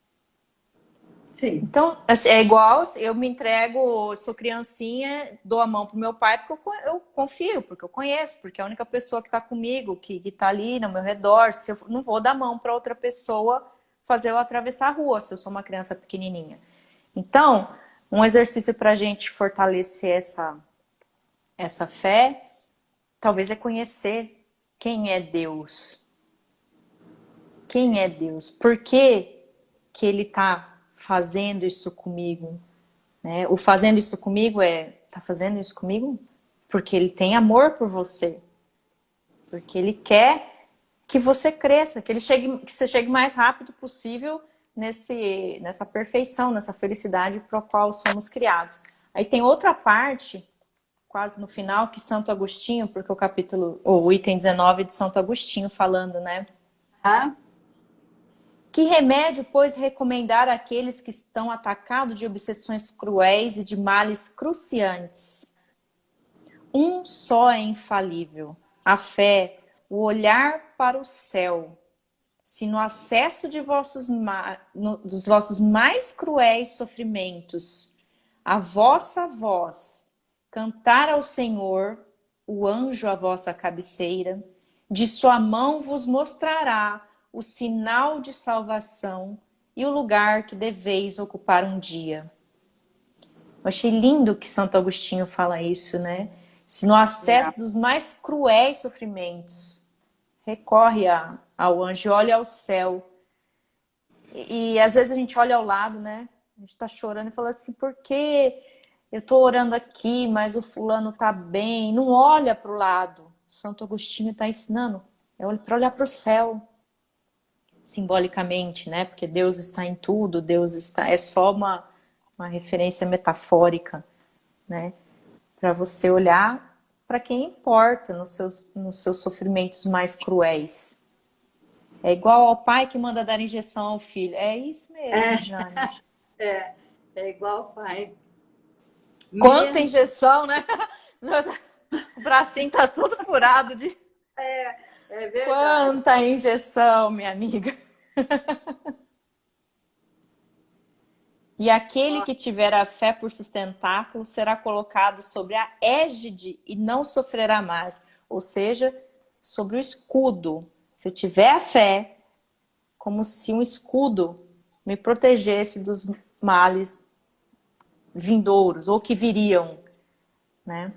Sim. Então, assim, é igual, eu me entrego, sou criancinha, dou a mão pro meu pai porque eu confio, porque eu conheço, porque é a única pessoa que está comigo, que está ali no meu redor. Se eu não vou dar mão para outra pessoa fazer eu atravessar a rua, se eu sou uma criança pequenininha. Então, um exercício para a gente fortalecer essa fé, talvez é conhecer quem é Deus. Quem é Deus? Por que que Ele está fazendo isso comigo? Né? O fazendo isso comigo tá fazendo isso comigo porque Ele tem amor por você. Porque Ele quer que você cresça, que você chegue o mais rápido possível nessa perfeição, nessa felicidade para a qual somos criados. Aí tem outra parte, quase no final, que Santo Agostinho, porque o item 19 de Santo Agostinho falando, né? Ah, Que remédio, pois, recomendar àqueles que estão atacados de obsessões cruéis e de males cruciantes? Um só é infalível, a fé, o olhar para o céu. Se no acesso dos vossos mais cruéis sofrimentos, a vossa voz cantar ao Senhor, o anjo à vossa cabeceira, de sua mão vos mostrará o sinal de salvação e o lugar que deveis ocupar um dia. Eu achei lindo que Santo Agostinho fala isso, né? Se no acesso dos mais cruéis sofrimentos, recorre ao anjo, olha ao céu. E às vezes a gente olha ao lado, né? A gente tá chorando e fala assim, por que eu tô orando aqui, mas o fulano tá bem? Não olha para o lado. Santo Agostinho está ensinando para olhar para o céu, simbolicamente, né? Porque Deus está em tudo, Deus está. É só uma referência metafórica, né? Para você olhar para quem importa nos seus sofrimentos mais cruéis. É igual ao pai que manda dar injeção ao filho. É isso mesmo, é, Jane. é igual o pai. Quanta Mesmo, injeção, né? O bracinho tá todo furado de é verdade. quanta injeção, minha amiga. E aquele Ó, que tiver a fé por sustentáculo será colocado sobre a égide e não sofrerá mais. Ou seja, sobre o escudo. Se eu tiver a fé, como se um escudo me protegesse dos males vindouros ou que viriam, né?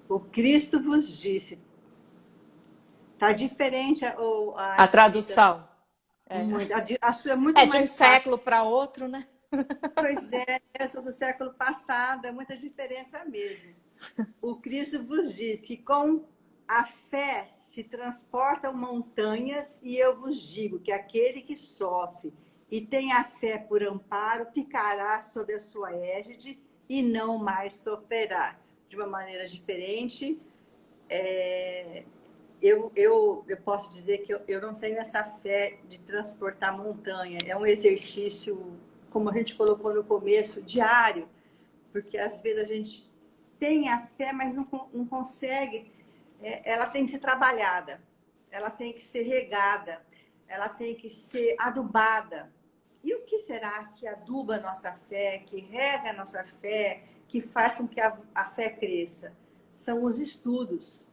o Cristo vos disse. Tá diferente a A escrita. tradução Muito. A sua é muito é de um mais fácil. século para outro, né? Pois é, essa do século passado, é muita diferença mesmo. O Cristo vos diz que com a fé se transportam montanhas, e eu vos digo que aquele que sofre e tem a fé por amparo ficará sob a sua égide e não mais sofrerá. De uma maneira diferente, eu posso dizer que eu não tenho essa fé de transportar montanha. É um exercício, como a gente colocou no começo, diário, porque às vezes a gente tem a fé, mas não consegue. Ela tem que ser trabalhada, ela tem que ser regada, ela tem que ser adubada. E o que será que aduba a nossa fé, que rega a nossa fé, que faz com que a fé cresça? São os estudos.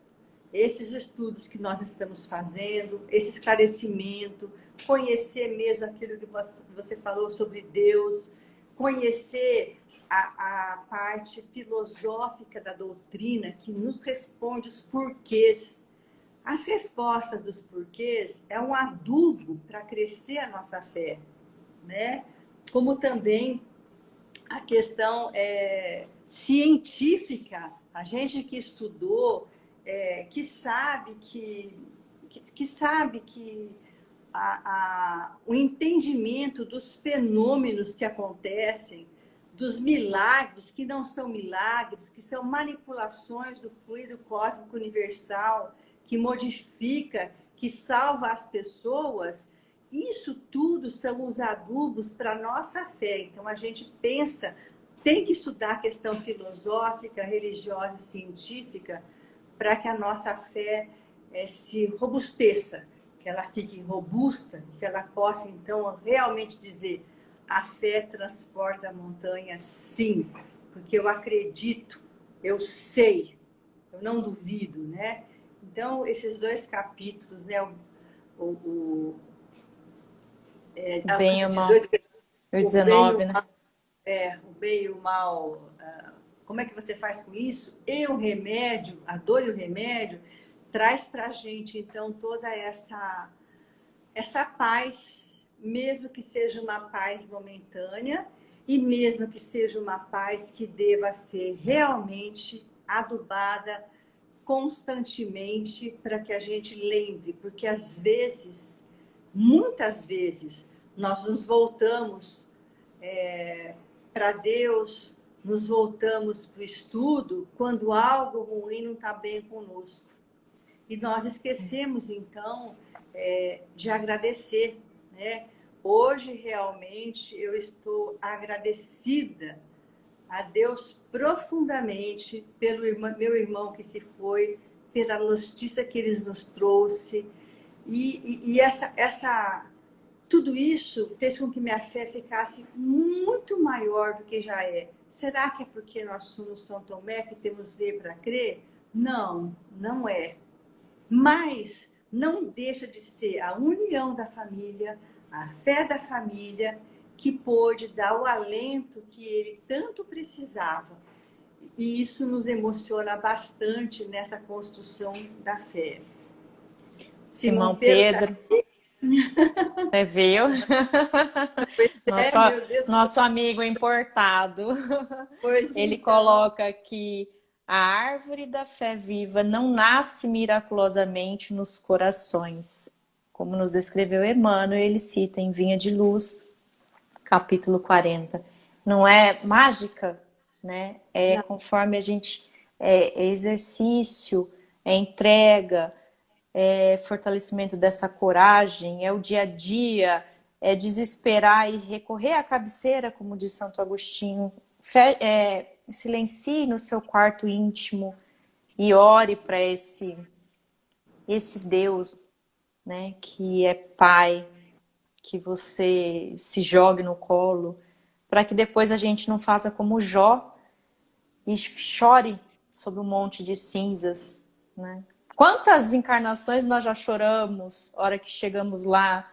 Esses estudos que nós estamos fazendo, esse esclarecimento, conhecer mesmo aquilo que você falou sobre Deus, conhecer a parte filosófica da doutrina que nos responde os porquês. As respostas dos porquês é um adubo para crescer a nossa fé, né? Como também a questão científica, a gente que estudou, que sabe que o entendimento dos fenômenos que acontecem, dos milagres que não são milagres, que são manipulações do fluido cósmico universal, que modifica que salva as pessoas, isso tudo são os adubos para a nossa fé. Então, a gente pensa, tem que estudar a questão filosófica, religiosa e científica para que a nossa fé se robusteça, que ela fique robusta, que ela possa, então, realmente dizer a fé transporta a montanha, sim, porque eu acredito, eu sei, eu não duvido, né? Então, esses dois capítulos, né? O bem e o mal. 18, E o o bem e 19, o né? mal, o bem e o mal, como é que você faz com isso? E o remédio, a dor e o remédio, traz para a gente, então, toda essa paz, mesmo que seja uma paz momentânea, e mesmo que seja uma paz que deva ser realmente adubada constantemente para que a gente lembre, porque às vezes, muitas vezes, nós nos voltamos para Deus, nos voltamos para o estudo quando algo ruim não está bem conosco. E nós esquecemos, então, de agradecer, né? Hoje, realmente, eu estou agradecida a Deus profundamente pelo meu irmão que se foi, pela notícia que ele nos trouxe. E tudo isso fez com que minha fé ficasse muito maior do que já é. Será que é porque nós somos São Tomé que temos ver para crer? Não, não é. Mas não deixa de ser a união da família, a fé da família, que pôde dar o alento que ele tanto precisava. E isso nos emociona bastante nessa construção da fé. Simão Simão Pedro tá... Pedro, você viu? Nosso, meu Deus, nosso amigo importado. pois Ele então. coloca que a árvore da fé viva não nasce miraculosamente nos corações. Como nos escreveu Emmanuel, ele cita em Vinha de Luz, capítulo 40. Não é mágica, né? É Não, conforme a gente... É exercício, é entrega, é fortalecimento dessa coragem, é o dia a dia, é desesperar e recorrer à cabeceira, como diz Santo Agostinho. Silencie no seu quarto íntimo e ore para esse Deus, né, que é Pai, que você se jogue no colo, para que depois a gente não faça como Jó e chore sobre um monte de cinzas, né? Quantas encarnações nós já choramos, hora que chegamos lá.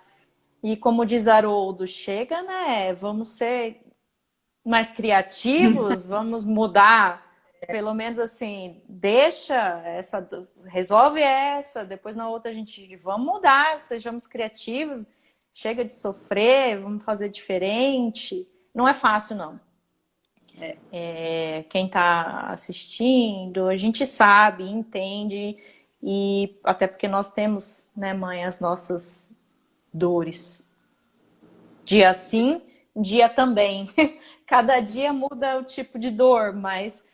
E como diz Haroldo, chega, né? Vamos ser mais criativos, vamos mudar. Pelo menos assim, resolve essa, depois na outra a gente, vamos mudar, sejamos criativos, chega de sofrer, vamos fazer diferente. Não é fácil, não. Quem está assistindo, a gente sabe, entende, e até porque nós temos, né, mãe, as nossas dores. Dia sim, dia também. Cada dia muda o tipo de dor, mas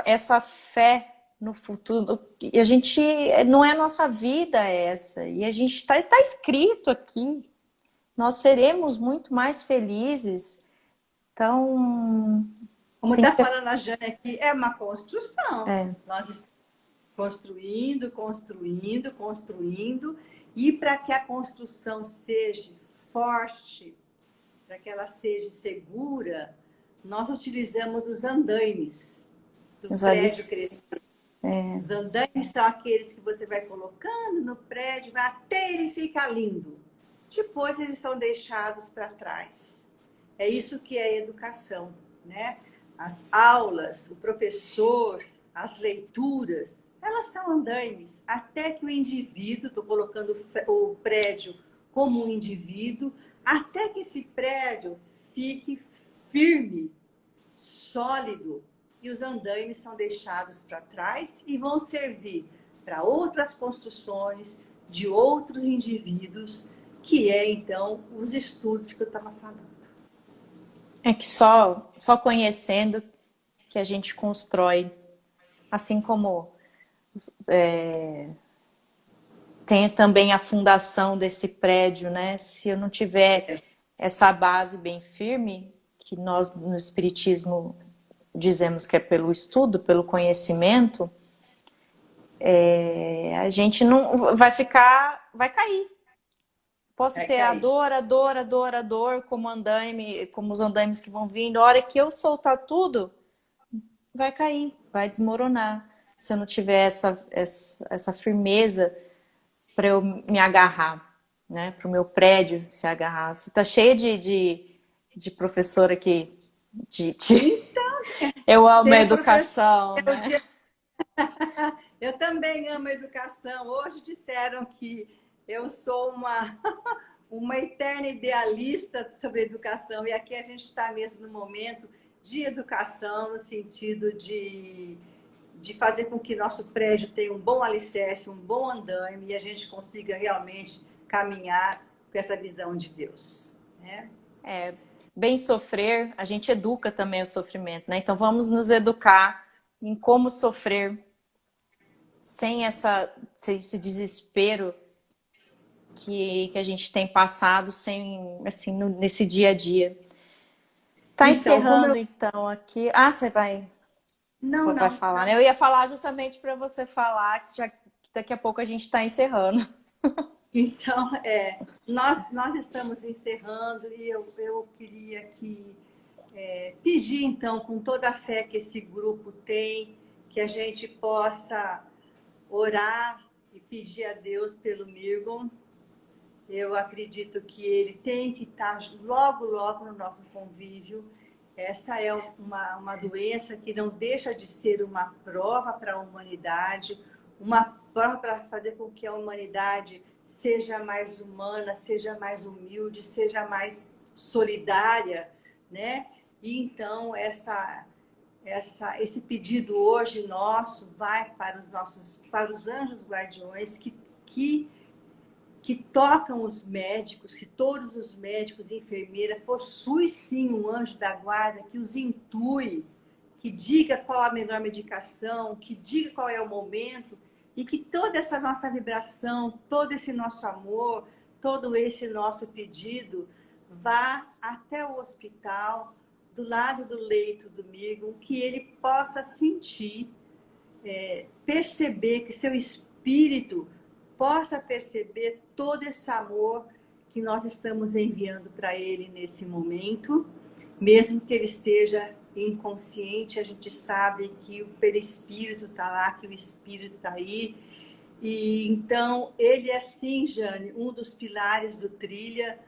essa fé no futuro, e a gente, não é a nossa vida essa, e a gente tá escrito aqui, nós seremos muito mais felizes. Então, como tem está que... falando a Jane aqui, é uma construção. É, Nós estamos construindo, construindo, construindo, e para que a construção seja forte, para que ela seja segura, nós utilizamos os andaimes do os prédio alicerces. crescer. Os andaimes são aqueles que você vai colocando no prédio, vai até ele ficar lindo. Depois eles são deixados para trás. É isso que é educação, né? As aulas, o professor, as leituras, elas são andaimes, até que o indivíduo, estou colocando o prédio como um indivíduo, até que esse prédio fique firme, sólido, e os andaimes são deixados para trás e vão servir para outras construções de outros indivíduos, que é então os estudos que eu estava falando. É que só conhecendo que a gente constrói, assim como tem também a fundação desse prédio, né? Se eu não tiver essa base bem firme, que nós no Espiritismo dizemos que é pelo estudo, pelo conhecimento, a gente não vai cair. Posso Vai ter a cair. dor, a dor, a dor, a dor, como andaime, como os andaimes que vão vindo. A hora que eu soltar tudo, vai cair, vai desmoronar. Se eu não tiver essa firmeza para eu me agarrar, né? Para o meu prédio se agarrar. Você tá cheia de professora que Então, eu amo a tem um professor. educação, né? Eu também amo a educação. Hoje disseram que eu sou uma eterna idealista sobre educação, e aqui a gente está mesmo no momento de educação, no sentido de fazer com que nosso prédio tenha um bom alicerce, um bom andaime, e a gente consiga realmente caminhar com essa visão de Deus, né? Bem sofrer, a gente educa também o sofrimento, né? Então vamos nos educar em como sofrer sem esse desespero que a gente tem passado sem, assim, nesse dia a dia. Tá Então, como encerrando eu... então aqui. Ah, você Não, vai não, falar, né? não. Eu ia falar justamente para você falar que daqui a pouco a gente está encerrando. Então, nós estamos encerrando e eu queria pedir, então, com toda a fé que esse grupo tem, que a gente possa orar e pedir a Deus pelo Mirgon. Eu acredito que ele tem que estar logo, logo no nosso convívio. Essa é uma doença que não deixa de ser uma prova para a humanidade, uma prova para fazer com que a humanidade seja mais humana, seja mais humilde, seja mais solidária, né? E então esse pedido hoje nosso vai para os anjos guardiões que tocam os médicos, que todos os médicos e enfermeiras possuem sim um anjo da guarda que os intui, que diga qual a melhor medicação, que diga qual é o momento, e que toda essa nossa vibração, todo esse nosso amor, todo esse nosso pedido vá até o hospital, do lado do leito do Mirgon, que ele possa sentir, perceber que seu espírito possa perceber todo esse amor que nós estamos enviando para ele nesse momento, mesmo que ele esteja inconsciente, a gente sabe que o perispírito está lá, que o espírito está aí. E então ele é sim, Jane, um dos pilares do Trilha.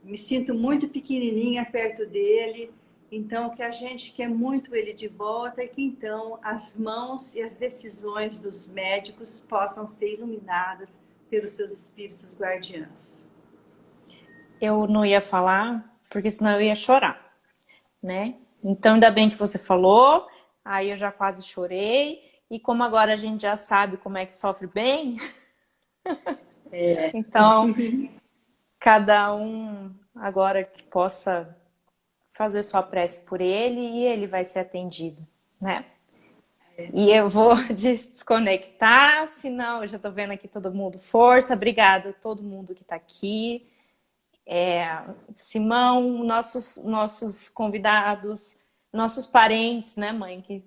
Me sinto muito pequenininha perto dele. Então, que a gente quer muito ele de volta e que então as mãos e as decisões dos médicos possam ser iluminadas pelos seus espíritos guardiãs. Eu não ia falar, porque senão eu ia chorar, né? Então, ainda bem que você falou, aí eu já quase chorei, e como agora a gente já sabe como é que sofre bem, então cada um agora que possa fazer sua prece por ele e ele vai ser atendido, né? E eu vou desconectar, senão eu já tô vendo aqui todo mundo. Força, obrigada a todo mundo que tá aqui. Simão, nossos convidados, nossos parentes, né, mãe, que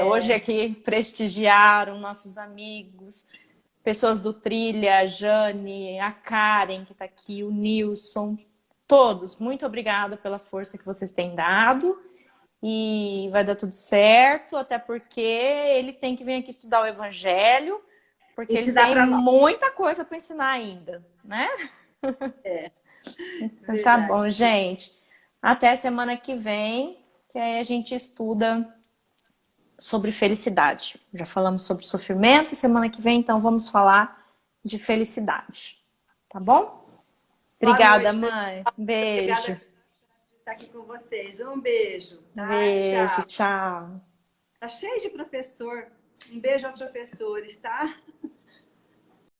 hoje aqui prestigiaram, nossos amigos, pessoas do Trilha, a Jane, a Karen, que está aqui, o Nilson, todos, muito obrigada pela força que vocês têm dado. E vai dar tudo certo, até porque ele tem que vir aqui estudar o Evangelho, porque ele Ensinar tem para nós. muita coisa para ensinar ainda, né? Então tá Verdade. bom, gente. Até semana que vem, que aí a gente estuda sobre felicidade. Já falamos sobre sofrimento e semana que vem, então, vamos falar de felicidade. Tá bom? Boa Obrigada, noite, pessoal. mãe. Obrigada Beijo. por estar aqui com vocês. Um beijo, tá? Beijo, Tchau. tchau. Tá cheio de professor. Um beijo aos professores, tá?